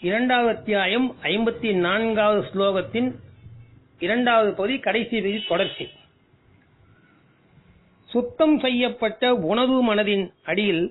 இரண்டாவது அத்தியாயம் 54வது ஸ்லோகத்தின் இரண்டாவது பகுதி, கடைசி பகுதி தொடர்ச்சி. சுத்தம் செய்யப்பட்ட உணர்வு மனதின் அடியில்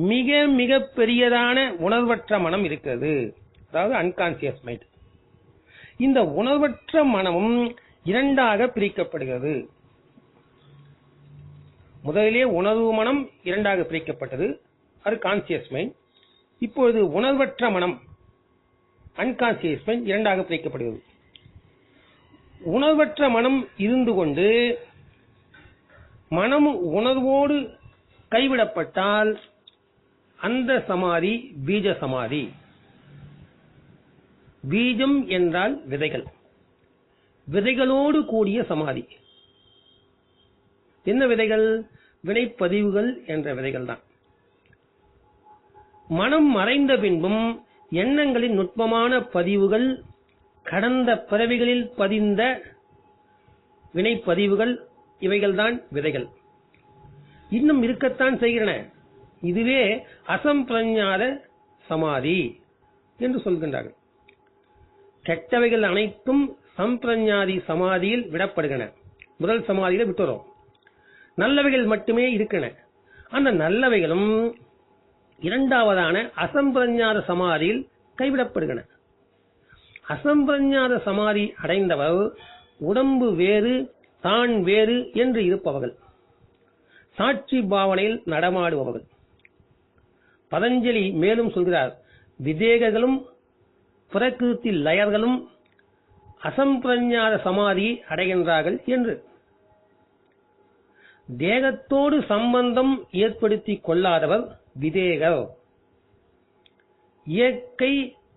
மிக மிக பெரியதான உணர்வற்ற மனம் இருக்கிறது, அதாவது அன்கான்சியஸ் மைண்ட். இந்த உணர்வற்ற மனமும் இரண்டாக பிரிக்கப்படுகிறது. முதலிலே உணர்வு மனம் இரண்டாக பிரிக்கப்பட்டது, அது கான்சியஸ் மைண்ட். இப்பொழுது உணர்வற்ற மனம் அன்கான்சியஸ் மைண்ட் இரண்டாக பிரிக்கப்படுகிறது. உணர்வற்ற மனம் இருந்து கொண்டு மனம் உணர்வோடு கைவிடப்பட்டால் அந்த சமாதி பீஜ சமாதி. பீஜம் என்றால் விதைகள், விதைகளோடு கூடிய சமாதி. என்ன விதைகள்? வினைப்பதிவுகள் என்ற விதைகள் தான். மனம் மறைந்த பின்பும் எண்ணங்களின் நுட்பமான பதிவுகள், கடந்த பிறவிகளில் பதிந்த வினைப்பதிவுகள், இவைகள்தான் விதைகள். இன்னும் இருக்கத்தான் செய்கின்றன. இதுவே அசம்பிரஞாத சமாதி என்று சொல்கின்றார்கள். கெட்டவைகள் அனைத்தும் சம்பிரஞாதி சமாதியில் விடப்படுகின்றன. முதல் சமாதியில விட்டுறோம். நல்லவைகள் மட்டுமே இருக்கின்றன. அந்த நல்லவைகளும் இரண்டாவதான அசம்பிரஞாத சமாதியில் கைவிடப்படுகின்றன. அசம்பிரஞாத சமாதி அடைந்தவர் உடம்பு வேறு தான் வேறு என்று இருப்பவர்கள், சாட்சி பாவனையில் நடமாடுபவர்கள். பதஞ்சலி மேலும் சொல்கிறார், விதேகர்களும் பிரகிருதி லயர்களும் அசம்பிரஞாத சமாதி அடைகின்றார்கள் என்று. தேகத்தோடு சம்பந்தம் ஏற்படுத்திக் கொள்ளாதவர் விதேகர். இயற்கை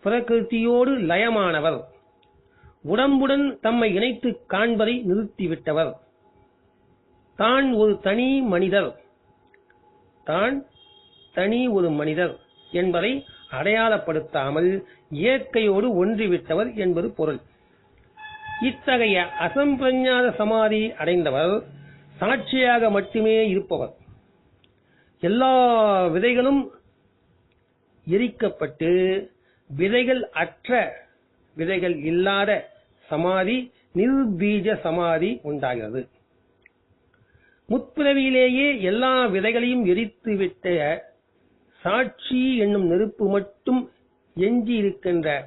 பிரகிருதியோடு லயமானவர். உடம்புடன் தம்மை இணைத்து காண்பதை நிறுத்திவிட்டவர். தான் ஒரு தனி மனிதர், தான் தனி ஒரு மனிதர் என்பதை அடையாளப்படுத்தாமல் இயற்கையோடு ஒன்றிவிட்டவர் என்பது பொருள். இத்தகைய அசம்பிரஞாத சமாதி அடைந்தவர் சாட்சியாக மட்டுமே இருப்பவர். எல்லா விதைகளும் எரிக்கப்பட்டு விதைகள் அற்ற, விதைகள் இல்லாத சமாதி நிர்பீஜ சமாதி உண்டாகிறது. முற்பிறவியிலேயே எல்லா விதைகளையும் எரித்துவிட்ட சாட்சி என்னும் நெருப்பு மட்டும் எஞ்சி இருக்கின்ற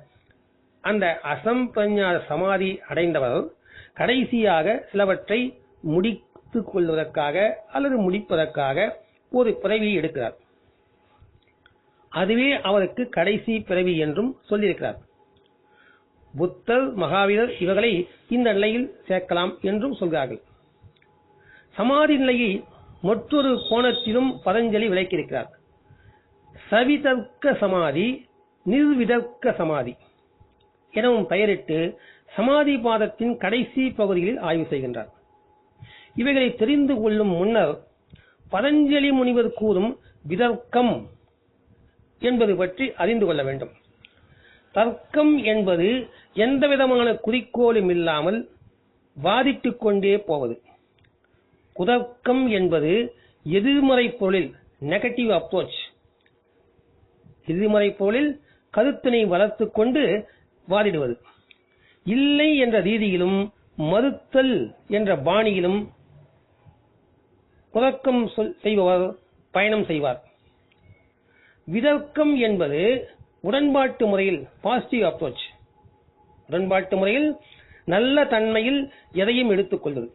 அந்த அசம்பிரஞாத சமாதி அடைந்தவர் கடைசியாக சிலவற்றை முடித்துக் கொள்வதற்காக அல்லது முடிப்பதற்காக ஒரு பிறவியை எடுக்கிறார். அதுவே அவருக்கு கடைசி பிறவி என்றும் சொல்லியிருக்கிறார். புத்தர், மகாவீரர் இவர்களை இந்த நிலையில் சேர்க்கலாம் என்றும் சொல்கிறார்கள். சமாதி நிலையை மற்றொரு கோணத்திலும் பதஞ்சலி விளக்கியிருக்கிறார். சவிதர்க்க சமாதி, நிர்விதர்க்க சமாதி எனவும் பெயரிட்டு சமாதி பாதத்தின் கடைசி பகுதிகளில் ஆய்வு செய்கின்றார். இவைகளை தெரிந்து கொள்ளும் முன்னர் பதஞ்சலி முனிவர் கூறும் விதர்க்கம் என்பது பற்றி அறிந்து கொள்ள வேண்டும். தர்க்கம் என்பது எந்த விதமான குறிக்கோளும் இல்லாமல் வாதிட்டுக் கொண்டே போவது. குதர்க்கம் என்பது எதிர்மறை பொருளில் நெகட்டிவ் அப்ரோச், எதிர்மறை பொருளில் கருத்தினை வளர்த்துக் கொண்டு வாதிடுவது. இல்லை என்ற ரீதியிலும் மறுத்தல் என்ற பாணியிலும் குதர்க்கம் செய்பவர் பயணம் செய்வார். விதர்க்கம் என்பது உடன்பாட்டு முறையில் பாசிட்டிவ் அப்ரோச், உடன்பாட்டு முறையில் நல்ல தன்மையில் எதையும் எடுத்துக் கொள்வது.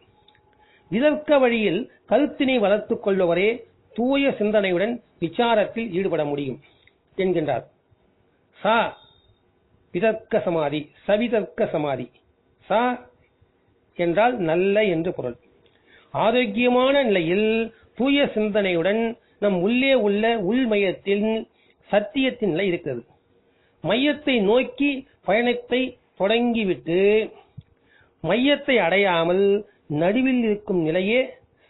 விதர்க்க வழியில் கருத்தினை வளர்த்துக் கொள்பவரே தூய சிந்தனையுடன் விசாரத்தில் ஈடுபட முடியும் என்கின்றார். சா விதர்க்க சமாதி, சவிதர்க்க சமாதி. சா என்றால் நல்ல என்று பொருள். ஆரோக்கியமான நிலையில் தூய சிந்தனையுடன் நம் உள்ளே உள்ள உள் மையத்தில் சத்தியத்தின் நிலை இருக்கிறது. மையத்தை நோக்கி பயணத்தை தொடங்கிவிட்டு மையத்தை அடையாமல் நடுவில் இருக்கும் நிலையே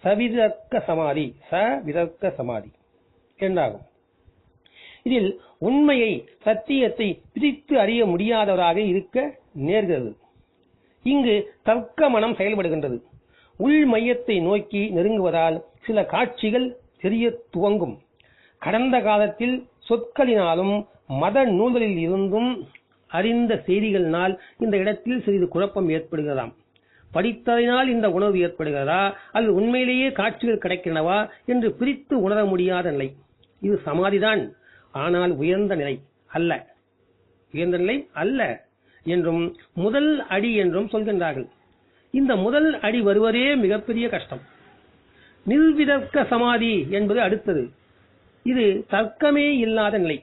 சவிதர்க்க சமாதி, சவிதர்க்க சமாதி என்றாகும். இதில் உண்மையை, சத்தியத்தை பிரித்து அறிய முடியாதவராக இருக்க நேர்கிறது. இங்கு தர்க்க மனம் செயல்படுகின்றது. உள் மையத்தை நோக்கி நெருங்குவதால் சில காட்சிகள் தெரிய துவங்கும். கடந்த காலத்தில் சொற்களினாலும் மத நூல்களில் இருந்தும் அறிந்த செய்திகளினால் இந்த இடத்தில் சிறிது குழப்பம் ஏற்படுகிறதாம். படித்ததினால் இந்த உணர்வு ஏற்படுகிறதா அல்லது உண்மையிலேயே காட்சிகள் கிடைக்கின்றனவா என்று பிரித்து உணர முடியாத நிலை. இது சமாதிதான், ஆனால் உயர்ந்த நிலை அல்ல என்றும் முதல் அடி என்றும் சொல்கின்றார்கள். இந்த முதல் அடி வருவதே மிகப்பெரிய கஷ்டம். நிர்விதர்க்க சமாதி என்பது அடுத்தது. இது தர்க்கமே இல்லாத நிலை,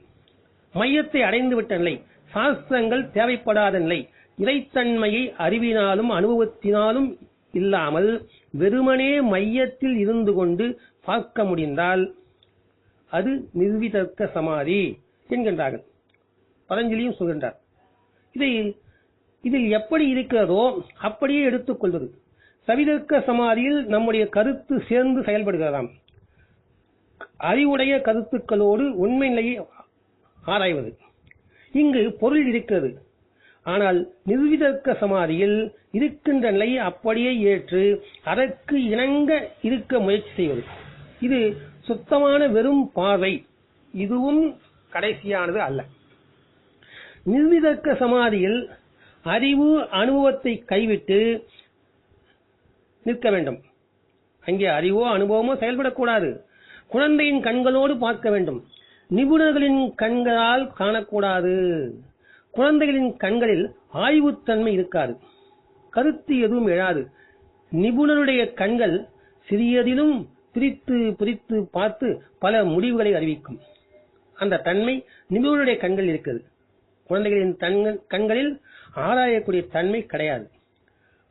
மையத்தை அடைந்துவிட்ட நிலை, சாஸ்திரங்கள் தேவைப்படாத நிலை, இறைத்தன்மையை அறிவினாலும் அனுபவத்தினாலும் இல்லாமல் வெறுமனே மையத்தில் இருந்து கொண்டு பார்க்க முடிந்தால் அது நிர்விதர்க்க சமாதி என்கின்றார்கள். பதஞ்சலியும் சொல்கின்றார். இதில் எப்படி இருக்கிறதோ அப்படியே எடுத்துக் கொள்வது. சவிதர்க்க சமாதியில் நம்முடைய கருத்து சேர்ந்து செயல்படுகிறதாம். அறிவுடைய கருத்துக்களோடு உண்மை நிலையை ஆராய்வது. இங்கு பொருள் இருக்கிறது, ஆனால் நிர்விதர்க்க சமாதியில் இருக்கின்ற நிலையை அப்படியே ஏற்று அதற்கு இணங்க இருக்க முயற்சி செய்வது. இது சுத்தமான வெறும் பார்வை. இதுவும் கடைசியானது அல்ல. நிர்விதர்க்க சமாதியில் அறிவு அனுபவத்தை கைவிட்டு நிற்க வேண்டும். அங்கே அறிவோ அனுபவமோ செயல்படக்கூடாது. குழந்தையின் கண்களோடு பார்க்க வேண்டும். நிபுணர்களின் கண்களால் காணக்கூடாது. குழந்தைகளின் கண்களில் ஆய்வுத்தன்மை இருக்காது, கருத்து எதுவும் எழாது. நிபுணருடைய கண்கள் சிறியதிலும் பிரித்து பிரித்து பார்த்து பல முடிவுகளை அறிவிக்கும். அந்த தன்மை நிபுணருடைய கண்கள் இருக்கிறது. குழந்தைகளின் கண்களில் ஆராயக்கூடிய தன்மை கிடையாது.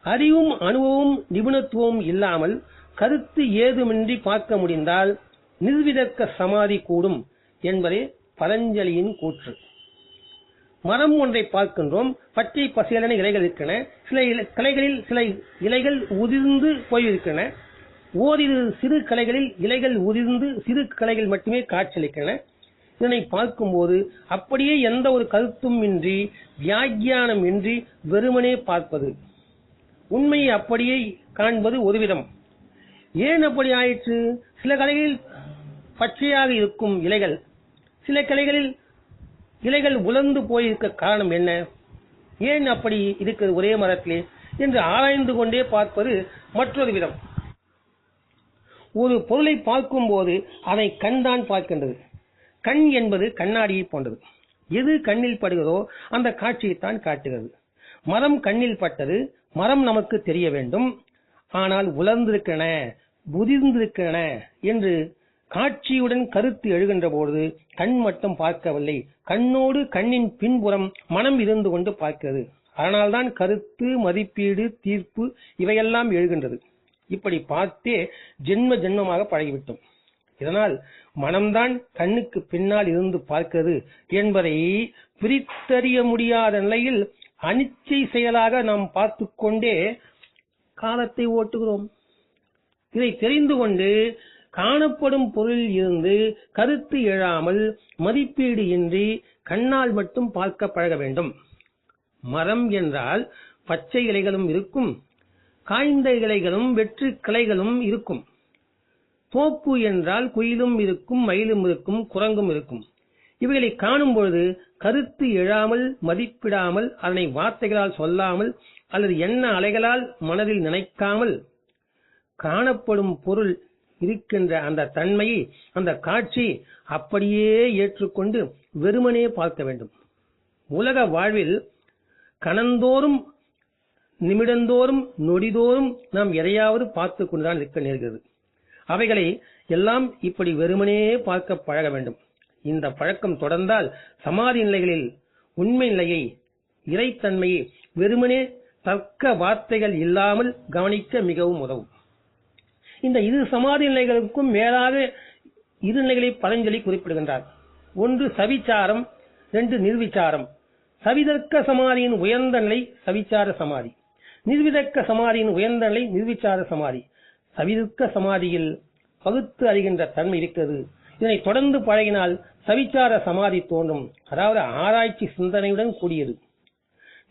அறிவும் அனுபவமும் நிபுணத்துவம் இல்லாமல் கருத்து ஏதுமின்றி பார்க்க முடிந்தால் நிர்விதர்க்க சமாதி கூடும் என்பதே பதஞ்சலியின் கூற்று. மரம் ஒன்றை பார்க்கின்றோம். பச்சை பசேலென இலைகள் இருக்கின்றன. சில கிளைகளில் சில இலைகள் உதிர்ந்து போயிருக்கின்றன. ஓரிரு சிறு கிளைகளில் இலைகள் உதிர்ந்து சிறு கிளைகள் மட்டுமே காட்சியளிக்கின்றன. இதனை பார்க்கும்போது அப்படியே எந்த ஒரு கருத்தும் இன்றி வியாக்கியானம் இன்றி வெறுமனே பார்ப்பது. உண்மையை அப்படியே காண்பது ஒரு விதம். ஏன் அப்படி ஆயிற்று? சில கிளைகளில் பச்சையாக இருக்கும் இலைகள், சில கிளைகளில் இலைகள் உலர்ந்து போயிருக்க காரணம் என்ன? ஏன் அப்படி இருக்கிறது ஒரே மரத்திலே என்று ஆராய்ந்து கொண்டே பார்ப்பது மற்றொரு விதம். ஒரு பொருளை பார்க்கும் போது அதை கண்தான் பார்க்கின்றது. கண் என்பது கண்ணாடியை போன்றது. எது கண்ணில் படுகிறதோ அந்த காட்சியைத்தான் காட்டுகிறது. மரம் கண்ணில் பட்டது, மரம் நமக்கு தெரிய வேண்டும். ஆனால் உலர்ந்திருக்கின்றன, உதிர்ந்திருக்கின்றன என்று காட்சியுடன் கருத்து எழுகின்ற பொழுது கண் மட்டும் பார்க்கவில்லை, கண்ணோடு கண்ணின் பின்புறம் மனம் இருந்து கொண்டு பார்க்கிறது. அதனால்தான் கருத்து, மதிப்பீடு, தீர்ப்பு இவையெல்லாம் எழுகின்றது. இப்படி பார்த்தே ஜென்ம ஜென்மமாக பழகிவிட்டோம். இதனால் மனம்தான் கண்ணுக்கு பின்னால் இருந்து பார்க்கிறது என்பதை பிரித்தறிய முடியாத நிலையில் அனிச்சை செயலாக நாம் பார்த்து கொண்டே காலத்தை ஓட்டுகிறோம். இதை தெரிந்து கொண்டு காணப்படும் பொருளில் இருந்து கருத்து எழாமல் மதிப்பீடு இன்றி கண்ணால் மட்டும் பார்க்க பழக வேண்டும். மரம் என்றால் பச்சை இலைகளும் இருக்கும், காய்ந்த இலைகளும் வெற்று கிளைகளும் இருக்கும். தோப்பு என்றால் குயிலும் இருக்கும், மயிலும் இருக்கும், குரங்கும் இருக்கும். இவைகளை காணும் பொழுது கருத்து எழாமல் மதிப்பிடாமல் அதனை வார்த்தைகளால் சொல்லாமல் அல்லது எண்ண அலைகளால் மனதில் நினைக்காமல் காணப்படும் பொருள் இருக்கின்ற அந்த தன்மையை, அந்த காட்சி அப்படியே ஏற்றுக்கொண்டு வெறுமனே பார்க்க வேண்டும். உலக வாழ்வில் கணந்தோறும் நிமிடந்தோறும் நொடிதோறும் நாம் எதையாவது பார்த்து கொண்டுதான் இருக்க நேர்கிறது. அவைகளை எல்லாம் இப்படி வெறுமனே பார்க்க பழக வேண்டும். இந்த பழக்கம் தொடர்ந்தால் சமாதி நிலைகளில் உண்மை நிலையை, இறைத்தன்மையை வெறுமனே தர்க்க வார்த்தைகள் இல்லாமல் கவனிக்க மிகவும் உதவும். இந்த இரு சமாதி நிலைகளுக்கும் மேலாக இரு நிலைகளை பதஞ்சலி குறிப்பிடுகின்றார். ஒன்று சவிச்சாரம், 2 நிர்விச்சாரம். சவிதர்க்க சமாதியின் உயர்ந்த நிலை சவிச்சார சமாதி, நிர்விதர்க்க சமாதியின் உயர்ந்த நிலை நிர்விச்சார சமாதி. சவிதர்க்க சமாதியில் பகுத்து அறிகின்ற தன்மை இருக்கிறது. இதனை தொடர்ந்து பழகினால் சவிச்சார சமாதி தோன்றும், அதாவது ஆராய்ச்சி சிந்தனையுடன் கூடியது.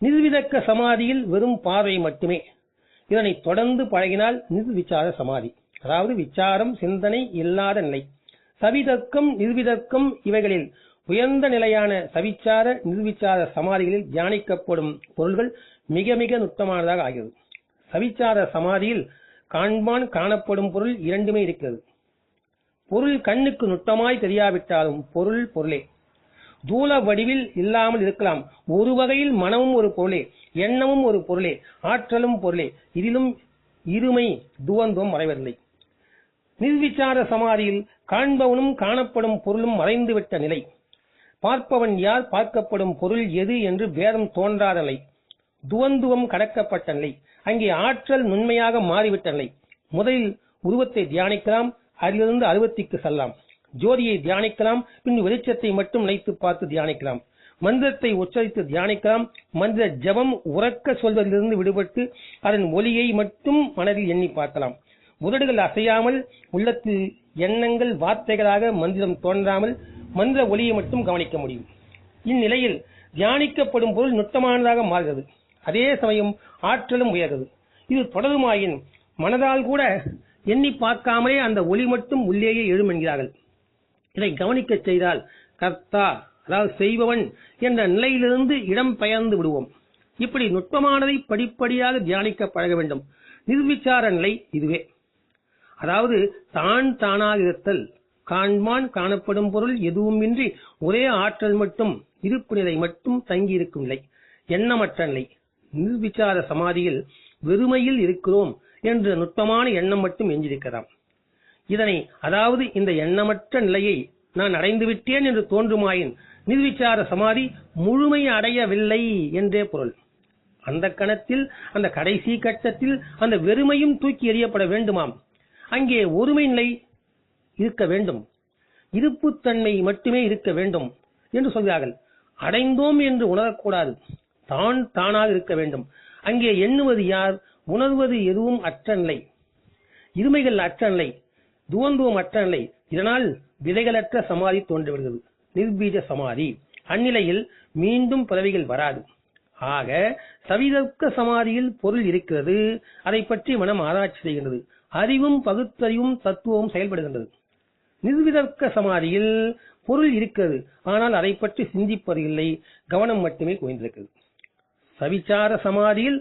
நிர்விதர்க்க சமாதியில் வெறும் பார்வை மட்டுமே. இதனை தொடர்ந்து பழகினால் நிர்விச்சார சமாதி, அதாவது விச்சாரம் சிந்தனை இல்லாத நிலை. சவிதர்க்கம் நிர்விதர்க்கம் இவைகளில் உயர்ந்த நிலையான சவிச்சார நிர்விச்சார சமாதிகளில் தியானிக்கப்படும் பொருள்கள் மிக மிக நுட்பமானதாக ஆகிறது. சவிச்சார சமாதியில் காண்பான் காணப்படும் பொருள் இரண்டுமே இருக்கிறது. பொருள் கண்ணுக்கு நுட்பமாய் தெரியாவிட்டாலும் பொருள் பொருளே. தூல வடிவில் இல்லாமல் இருக்கலாம். ஒரு வகையில் மனமும் ஒரு பொருளே, எண்ணமும் ஒரு பொருளே, ஆற்றலும் பொருளே. இதிலும் இருமை துவந்துவம் மறைவதில்லை. நிர்விச்சார சமாதியில் காண்பவனும் காணப்படும் பொருளும் மறைந்துவிட்ட நிலை. பார்ப்பவன் யார், பார்க்கப்படும் பொருள் எது என்று பேதம் தோன்றாத நிலை. துவந்துவம் கடக்கப்பட்ட நிலை. அங்கே ஆற்றல் நுண்மையாக மாறிவிட்ட நிலை. முதலில் உருவத்தை தியானிக்கலாம், அதிலிருந்து அருவத்திற்கு செல்லலாம். ஜோதியை தியானிக்கலாம், பின் வெளிச்சத்தை மட்டும் நினைத்து பார்த்து தியானிக்கலாம். மந்திரத்தை உச்சரித்து தியானிக்கலாம். மந்திர ஜபம் உறக்க சொல்வதிலிருந்து விடுபட்டு அதன் ஒலியை மட்டும் மனதில் எண்ணி பார்க்கலாம். உதடுகள் அசையாமல், உள்ளத்தில் எண்ணங்கள் வார்த்தைகளாக மந்திரம் தோன்றாமல் மந்திர ஒலியை மட்டும் கவனிக்க முடியும். இந்நிலையில் தியானிக்கப்படும் பொருள் நுட்பமானதாக மாறுகிறது. அதே சமயம் ஆற்றலும் உயர்கிறது. இது தொடருமாயின் மனதால் கூட எண்ணி பார்க்காமலே அந்த ஒலி மட்டும் உள்ளேயே எழும் என்கிறார்கள். இதை கவனிக்க செய்தால் கர்த்தா, அதாவது செய்பவன் என்ற நிலையிலிருந்து இடம் பெயர்ந்து விடுவோம். இப்படி நுட்பமானதை படிப்படியாக தியானிக்க பழக வேண்டும். நிர்விச்சார நிலை இதுவே. அதாவது தான் தானாக இருத்தல், காண்பான் காணப்படும் பொருள் எதுவுமின்றி ஒரே ஆற்றல் மட்டும், இருப்பு நிலை மட்டும் தங்கி இருக்கும் நிலை, எண்ணமற்ற நிலை. நிர்விச்சார சமாதியில் வெறுமையில் இருக்கிறோம் என்ற நுட்பமான எண்ணம் மட்டும் எஞ்சிருக்கலாம். இதனை, அதாவது இந்த எண்ணமற்ற நிலையை நான் அடைந்து விட்டேன் என்று தோன்றுமாயின் நிர்விச்சார சமாதி முழுமை அடையவில்லை என்றே பொருள். அந்த கணத்தில், அந்த கடைசி கட்டத்தில் அந்த வெறுமையும் தூக்கி எறியப்பட வேண்டுமாம். அங்கே ஒருமை நிலை இருக்க வேண்டும், இருப்புத்தன்மை மட்டுமே இருக்க வேண்டும் என்று சொல்கிறார்கள். அடைந்தோம் என்று உணரக்கூடாது, தான் தானாக இருக்க வேண்டும். அங்கே எண்ணுவது யார், உணர்வது எதுவும் அற்ற நிலை, இருமைகள் அற்ற நிலை, துவந்துவம் அற்ற நிலை. இதனால் விதைகளற்ற சமாதி தோன்றிவிடுகிறது, நிர்பீஜ சமாதி. அந்நிலையில் மீண்டும் பிறவிகள் வராது. ஆக சவிதர்க்க சமாதியில் பொருள் இருக்கிறது, அதை பற்றி மனம் ஆராய்ச்சி செய்கின்றது. அறிவும் பகுத்தறிவும் தத்துவமும் செயல்படுகின்றது. நிர்விதர்க்க சமாதியில் பொருள் இருக்கிறது, ஆனால் அதை பற்றி சிந்திப்பது இல்லை, கவனம் மட்டுமே குவிந்திருக்கிறது. சவிச்சார சமாதியில்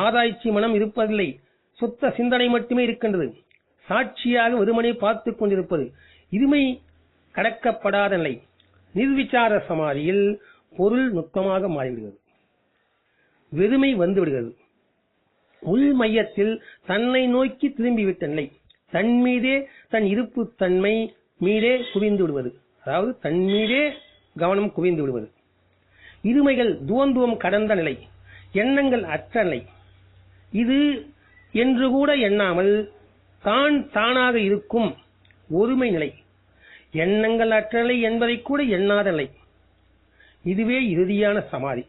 ஆராய்ச்சி மனம் இருப்பதில்லை, சுத்த சிந்தனை மட்டுமே இருக்கின்றது. சாட்சியாக வெறுமனே பார்த்துக் கொண்டிருப்பது இருமை கடக்கப்படாத நிலை. நிர்விச்சார சமாதியில் பொருள் நுட்பமாக மாறிவிடுகிறது, வெறுமை வந்துவிடுகிறது. உள் மையத்தில் தன்னை நோக்கி திரும்பிவிட்ட நிலை. தன் மீதே, தன் இருப்பு தன்மை மீதே குவிந்து விடுவது, அதாவது தன் மீதே கவனம் குவிந்து விடுவது. இருமைகள் துவந்துவம் கடந்த நிலை, எண்ணங்கள் அற்ற நிலை. இது என்று கூட எண்ணாமல் தான் தானாக இருக்கும் ஒருமை நிலை. எண்ணங்கள் அற்ற நிலை என்பதை கூட எண்ணாத நிலை. இதுவே இறுதியான சமாதி.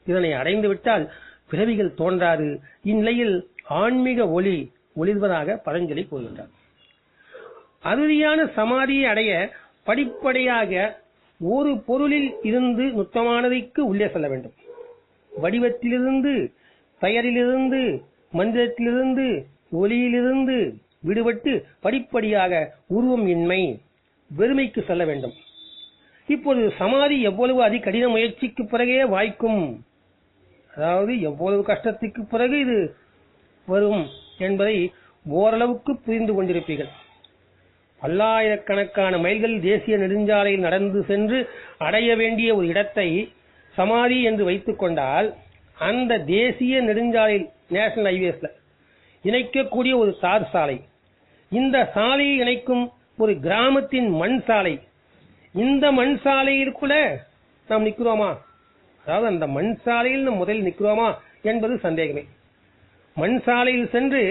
இதனை அடைந்து விட்டால் பிறவிகள் தோன்றாது. இந்நிலையில் ஆன்மீக ஒளி ஒளிர்வதாக பதஞ்சலி கூறுகின்றார். அறுதியான சமாதியை அடைய படிப்படியாக ஒரு பொருளில் இருந்து நுட்பமானதைக்கு உள்ளே செல்ல வேண்டும். வடிவத்திலிருந்து, பெயரிலிருந்து, மந்திரத்திலிருந்து, ஒளியிலிருந்து விடுபட்டு படிப்படியாக உருவம் இன்மை, வெறுமைக்கு செல்ல வேண்டும். இப்போது சமாதி எவ்வளவு கடின முயற்சிக்கு பிறகே வாய்க்கும், அதாவது எவ்வளவு கஷ்டத்துக்கு பிறகு இது வரும் என்பதை ஓரளவுக்கு புரிந்து கொண்டிருப்பீர்கள். பல்லாயிரக்கணக்கான மைல்கள் தேசிய நெடுஞ்சாலையில் நடந்து சென்று அடைய வேண்டிய ஒரு இடத்தை சமாதி என்று வைத்துக் கொண்டால், அந்த தேசிய நெடுஞ்சாலையில், நேஷனல் ஹைவேஸ்ல இணைக்கக்கூடிய ஒரு தார் சாலை, இந்த சாலையை இணைக்கும் ஒரு கிராமத்தின் மண் சாலை, இந்த மண் சாலையில் கூட நாம் நிற்கிறோமா, அதாவது அந்த மண் சாலையில் நாம் முதலில் நிற்கிறோமா என்பது சந்தேகமே. மண் சாலையில் சென்று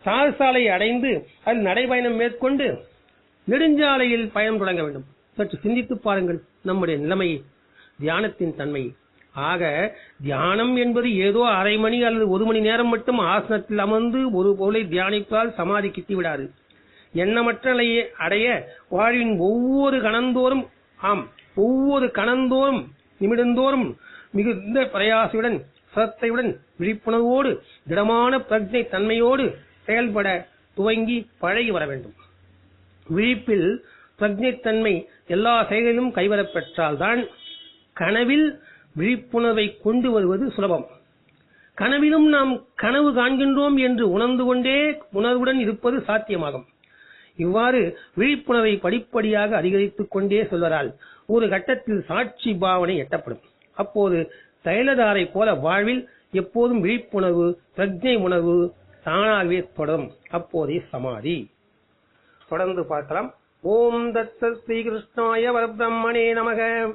தார் சாலையை அடைந்து அதில் நடைபயணம் மேற்கொண்டு நெடுஞ்சாலையில் பயணம் தொடங்க வேண்டும். சற்று சிந்தித்து பாருங்கள் நம்முடைய நிலைமையை, தியானத்தின் தன்மை. ஆக தியானம் என்பது ஏதோ அரை மணி அல்லது ஒரு மணி நேரம் மட்டும் ஆசனத்தில் அமர்ந்து ஒரு பொருளை தியானித்தால் சமாதி கிட்டிவிடாது. எண்ணமற்ற நிலையை அடைய வாழ்வின் ஒவ்வொரு கணந்தோறும், ஒவ்வொரு கணந்தோறும், நிமிடந்தோறும் மிகுந்த பிரயாசையுடன், சிரத்தையுடன், விழிப்புணர்வோடு, திடமான பிரஜை தன்மையோடு செயல்பட துவங்கி பழகி வர வேண்டும். விழிப்பில் பிரஜைத்தன்மை எல்லா செயலிலும் கைவரப் பெற்றால்தான் கனவில் விழிப்புணர்வை கொண்டு வருவது சுலபம். கனவிலும் நாம் கனவு காண்கின்றோம் என்று உணர்ந்து கொண்டே உணர்வுடன் இருப்பது சாத்தியமாகும். இவ்வாறு விழிப்புணர்வை படிப்படியாக அதிகரித்துக் கொண்டே செல்வதால் ஒரு கட்டத்தில் சாட்சி பாவனை எட்டப்படும். அப்போது தைலதாரை போல வாழ்வில் எப்போதும் விழிப்புணர்வு, பிரஜை உணர்வு தானாகவே தொடரும். அப்போதே சமாதி. தொடர்ந்து பார்க்கலாம். ஓம் தத்சத் ஸ்ரீ கிருஷ்ணாய பரபிரம்மணே நமக.